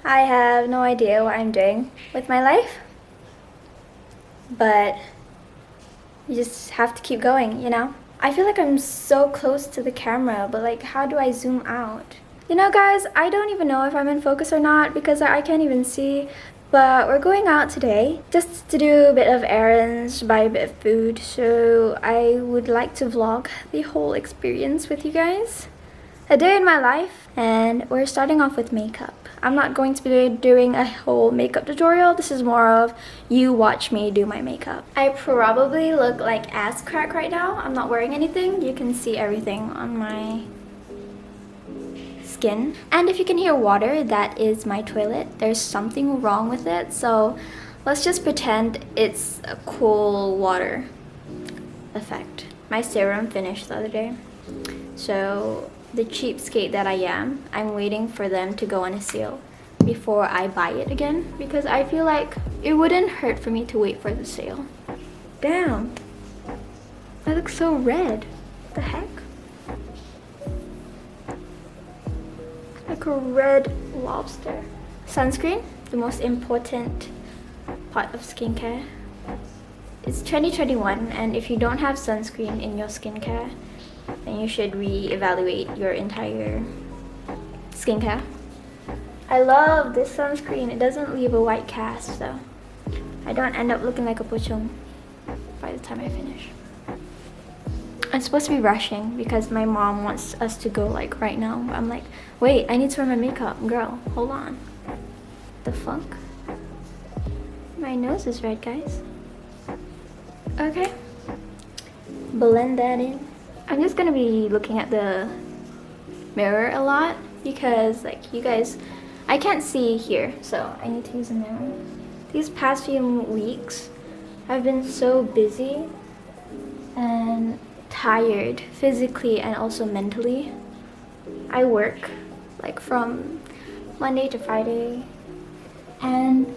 I have no idea what I'm doing with my life, but you just have to keep going, you know? I feel like I'm so close to the camera, but like, how do I zoom out? You know, guys, I don't even know if I'm in focus or not because I can't even see, but we're going out today just to do a bit of errands, buy a bit of food, so I would like to vlog the whole experience with you guys. A day in my life, and we're starting off with makeup. I'm not going to be doing a whole makeup tutorial. This is more of you watch me do my makeup. I probably look like ass crack right now. I'm not wearing anything. You can see everything on my skin. And if you can hear water, that is my toilet. There's something wrong with it, so let's just pretend it's a cool water effect. My serum finished the other day, so the cheapskate that I am, I'm waiting for them to go on a sale before I buy it again because I feel like it wouldn't hurt for me to wait for the sale. Damn, I look so red. What the heck? Like a red lobster. Sunscreen, the most important part of skincare. It's 2021, and if you don't have sunscreen in your skincare, then you should re-evaluate your entire skincare. I love this sunscreen. It doesn't leave a white cast, so I don't end up looking like a pochong by the time I finish. I'm supposed to be rushing because my mom wants us to go like right now. But I'm like, wait, I need to wear my makeup. Girl, hold on. The fuck? My nose is red, guys. Okay. Blend that in. I'm just gonna be looking at the mirror a lot because like you guys, I can't see here, so I need to use a mirror. These past few weeks, I've been so busy and tired physically and also mentally. I work like from Monday to Friday, and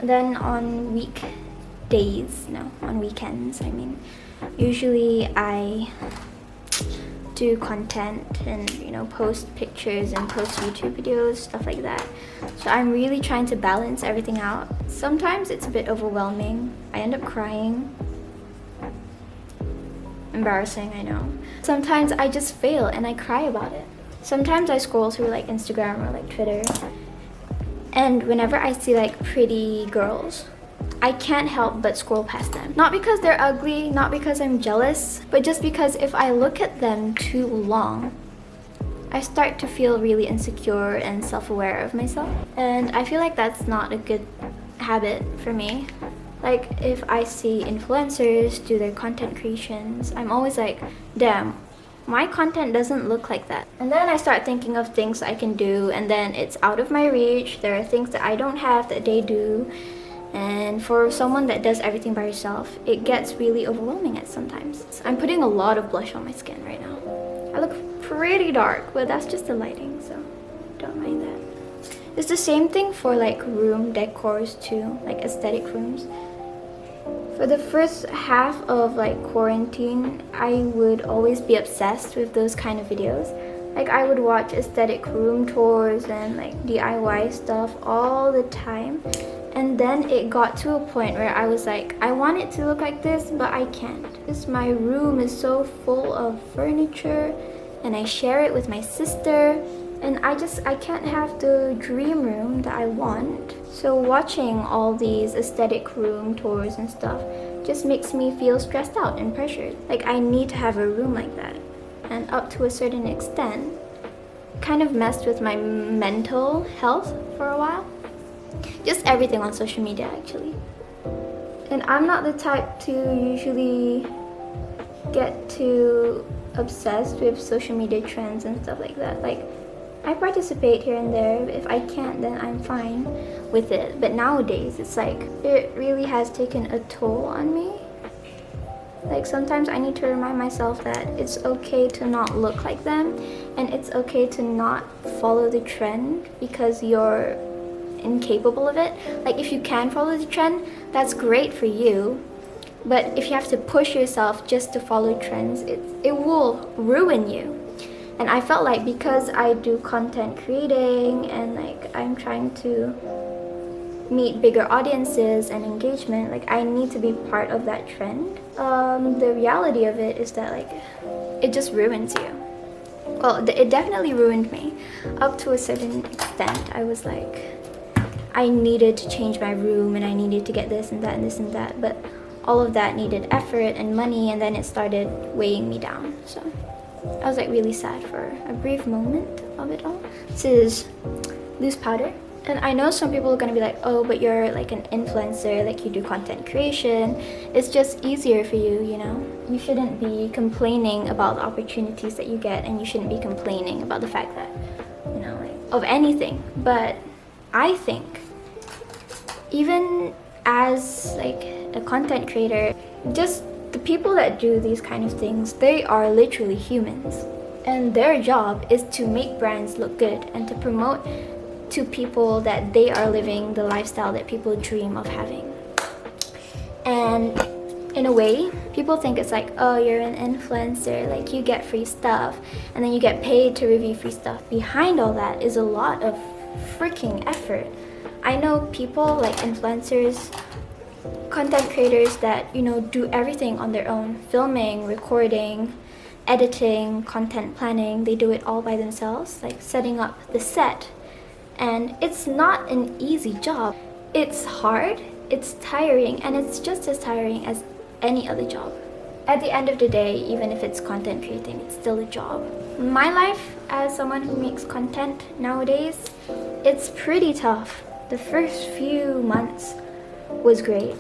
then on weekdays, no, on weekends, I mean, usually I do content and, you know, post pictures and post YouTube videos, stuff like that. So I'm really trying to balance everything out. Sometimes it's a bit overwhelming. I end up crying. Embarrassing, I know. Sometimes I just fail and I cry about it. Sometimes I scroll through like Instagram or like Twitter, and whenever I see like pretty girls, I can't help but scroll past them. Not because they're ugly, not because I'm jealous, but just because if I look at them too long, I start to feel really insecure and self-aware of myself. And I feel like that's not a good habit for me. Like if I see influencers do their content creations, I'm always like, damn, my content doesn't look like that. And then I start thinking of things I can do, and then it's out of my reach. There are things that I don't have that they do. And for someone that does everything by herself, it gets really overwhelming at sometimes. I'm putting a lot of blush on my skin right now. I look pretty dark, but that's just the lighting, so don't mind that. It's the same thing for like room decors too, like aesthetic rooms. For the first half of like quarantine, I would always be obsessed with those kind of videos. Like I would watch aesthetic room tours and like DIY stuff all the time. And then it got to a point where I was like, I want it to look like this, but I can't. Because my room is so full of furniture and I share it with my sister. And I can't have the dream room that I want. So watching all these aesthetic room tours and stuff just makes me feel stressed out and pressured. Like I need to have a room like that. And up to a certain extent, kind of messed with my mental health for a while. Just everything on social media actually. And I'm not the type to usually get too obsessed with social media trends and stuff like that. Like I participate here and there. If I can't, then I'm fine with it. But nowadays it's like it really has taken a toll on me. Like sometimes I need to remind myself that it's okay to not look like them, and it's okay to not follow the trend because you're incapable of it. Like if you can follow the trend, that's great for you, but if you have to push yourself just to follow trends, it will ruin you. And I felt like because I do content creating and like I'm trying to meet bigger audiences and engagement, like I need to be part of that trend. The reality of it is that like it just ruins you. Well, it definitely ruined me. Up to a certain extent, I was like, I needed to change my room and I needed to get this and that and this and that, but all of that needed effort and money, and then it started weighing me down. So I was like really sad for a brief moment of it all. This is loose powder. And I know some people are gonna be like, oh, but you're like an influencer, like you do content creation. It's just easier for you, you know? You shouldn't be complaining about the opportunities that you get, and you shouldn't be complaining about the fact that, you know, like, of anything. But I think, even as like a content creator, just the people that do these kind of things, they are literally humans. And their job is to make brands look good and to promote to people that they are living the lifestyle that people dream of having. And in a way, people think it's like, oh, you're an influencer, like you get free stuff and then you get paid to review free stuff. Behind all that is a lot of freaking effort. I know people like influencers, content creators that, you know, do everything on their own: filming, recording, editing, content planning. They do it all by themselves, like setting up the set. And it's not an easy job. It's hard, it's tiring, and it's just as tiring as any other job. At the end of the day, even if it's content creating, it's still a job. My life as someone who makes content nowadays, it's pretty tough. The first few months was great.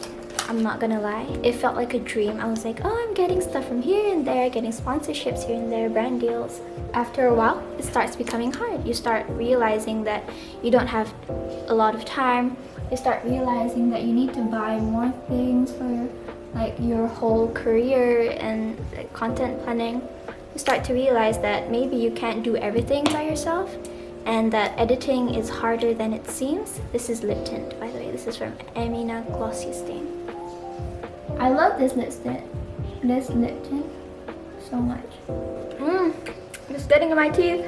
I'm not gonna lie, it felt like a dream. I was like, oh, I'm getting stuff from here and there, getting sponsorships here and there, brand deals. After a while, it starts becoming hard. You start realizing that you don't have a lot of time. You start realizing that you need to buy more things for like your whole career and like, content planning. You start to realize that maybe you can't do everything by yourself, and that editing is harder than it seems. This is lip tint, by the way. This is from Amina Glossy Stain. I love this lip tint so much. It's getting in my teeth.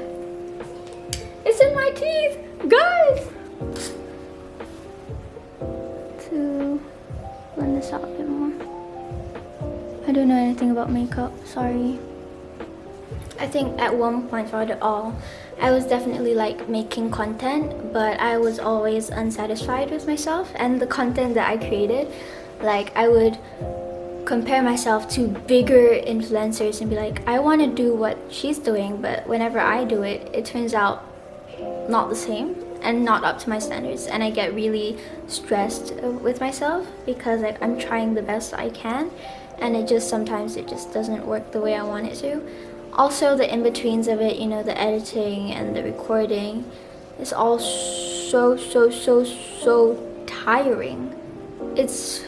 It's in my teeth, guys! To blend this out a bit more. I don't know anything about makeup, sorry. I think at one point throughout it all, I was definitely like making content, but I was always unsatisfied with myself and the content that I created. Like I would compare myself to bigger influencers and be like, I want to do what she's doing, but whenever I do it, it turns out not the same and not up to my standards, and I get really stressed with myself because like I'm trying the best I can, and it just sometimes it just doesn't work the way I want it to. Also the in-betweens of it, you know, the editing and the recording, it's all so tiring. It's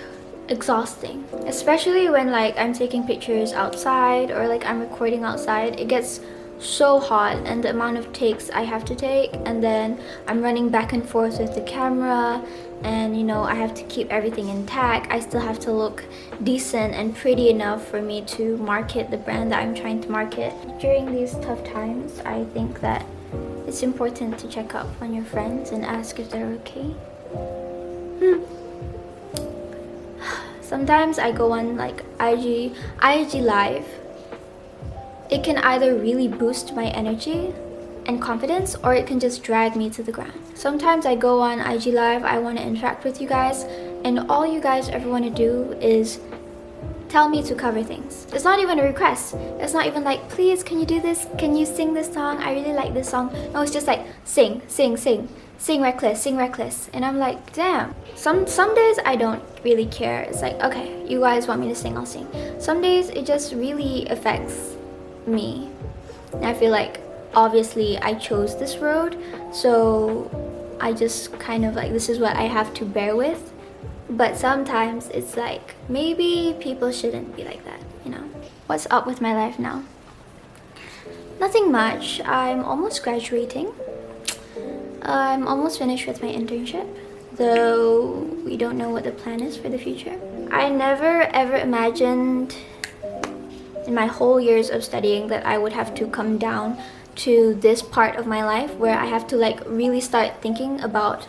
exhausting, especially when like I'm taking pictures outside or like I'm recording outside. It gets so hot, and the amount of takes I have to take, and then I'm running back and forth with the camera, and you know, I have to keep everything intact. I still have to look decent and pretty enough for me to market the brand that I'm trying to market. During these tough times, I think that it's important to check up on your friends and ask if they're okay. Sometimes I go on like IG Live. It can either really boost my energy and confidence, or it can just drag me to the ground. Sometimes I go on IG Live, I want to interact with you guys, and all you guys ever want to do is tell me to cover things. It's not even a request. It's not even like, please, can you do this? Can you sing this song? I really like this song. No, it's just like, sing. Sing reckless. And I'm like, damn. Some days I don't really care. It's like, okay, you guys want me to sing, I'll sing. Some days it just really affects me. And I feel like, obviously, I chose this road, so I just kind of like, this is what I have to bear with. But sometimes it's like, maybe people shouldn't be like that, you know? What's up with my life now? Nothing much. I'm almost graduating. I'm almost finished with my internship, though we don't know what the plan is for the future. I never ever imagined in my whole years of studying that I would have to come down to this part of my life where I have to like really start thinking about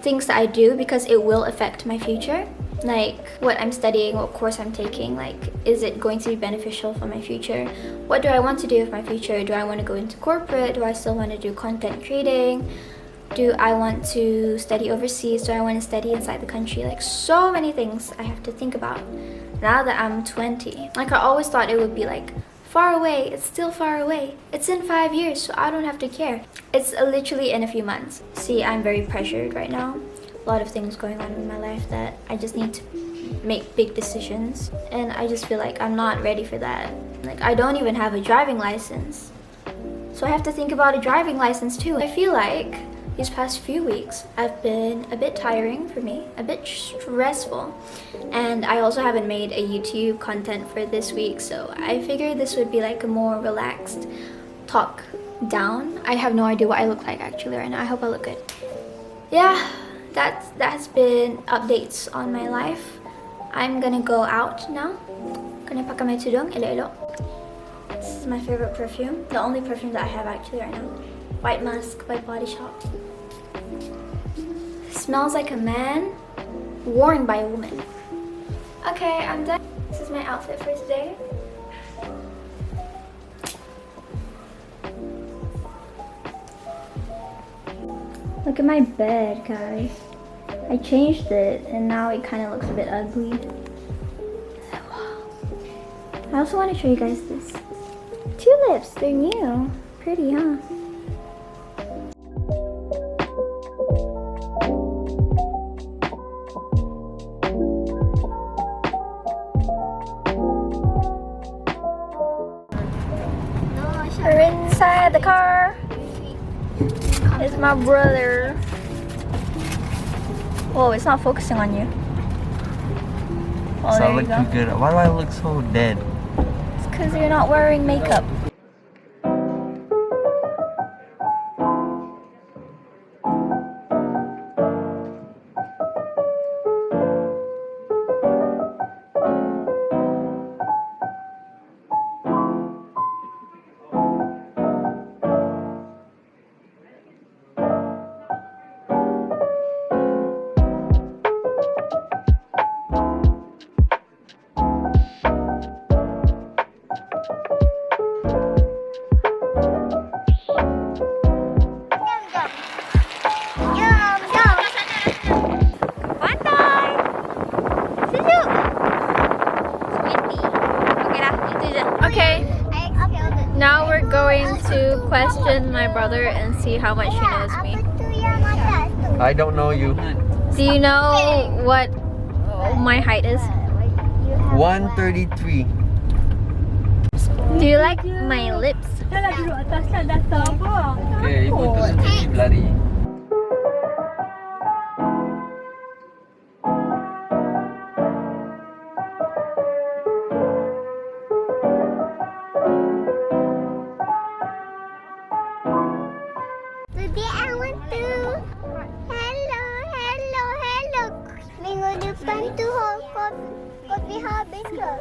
things that I do because it will affect my future. Like what I'm studying, what course I'm taking, like is it going to be beneficial for my future? What do I want to do with my future? Do I want to go into corporate? Do I still want to do content creating? Do I want to study overseas? Do I want to study inside the country? Like so many things I have to think about now that I'm 20. Like I always thought it would be like far away. It's still far away. It's in 5 years, so I don't have to care. It's literally in a few months. See, I'm very pressured right now. A lot of things going on in my life that I just need to make big decisions, and I just feel like I'm not ready for that. Like I don't even have a driving license, so I have to think about a driving license too. I feel like these past few weeks have been a bit tiring for me, a bit stressful, and I also haven't made a YouTube content for this week, so I figured this would be like a more relaxed talk down. I have no idea what I look like actually right now. I hope I look good. Yeah, that's been updates on my life. I'm gonna go out now. Gonna pakai my tudung elok-elok. This is my favorite perfume. The only perfume that I have actually right now. White Musk by Body Shop. Smells like a man worn by a woman. Okay, I'm done. This is my outfit for today. Look at my bed, guys. I changed it and now it kind of looks a bit ugly. I also want to show you guys this. Tulips, they're new. Pretty, huh? We're inside the car. It's my brother. Whoa, it's not focusing on you. Oh, So there I you look go. too good. Why do I look so dead? It's because you're not wearing makeup. Okay, now we're going to question my brother and see how much he knows me. I don't know you. Do you know what my height is? 133. Do you like my lips? Okay, ibu tu sendiri berlari. Today I want to hello. Minggu depan tu kopi habis ke?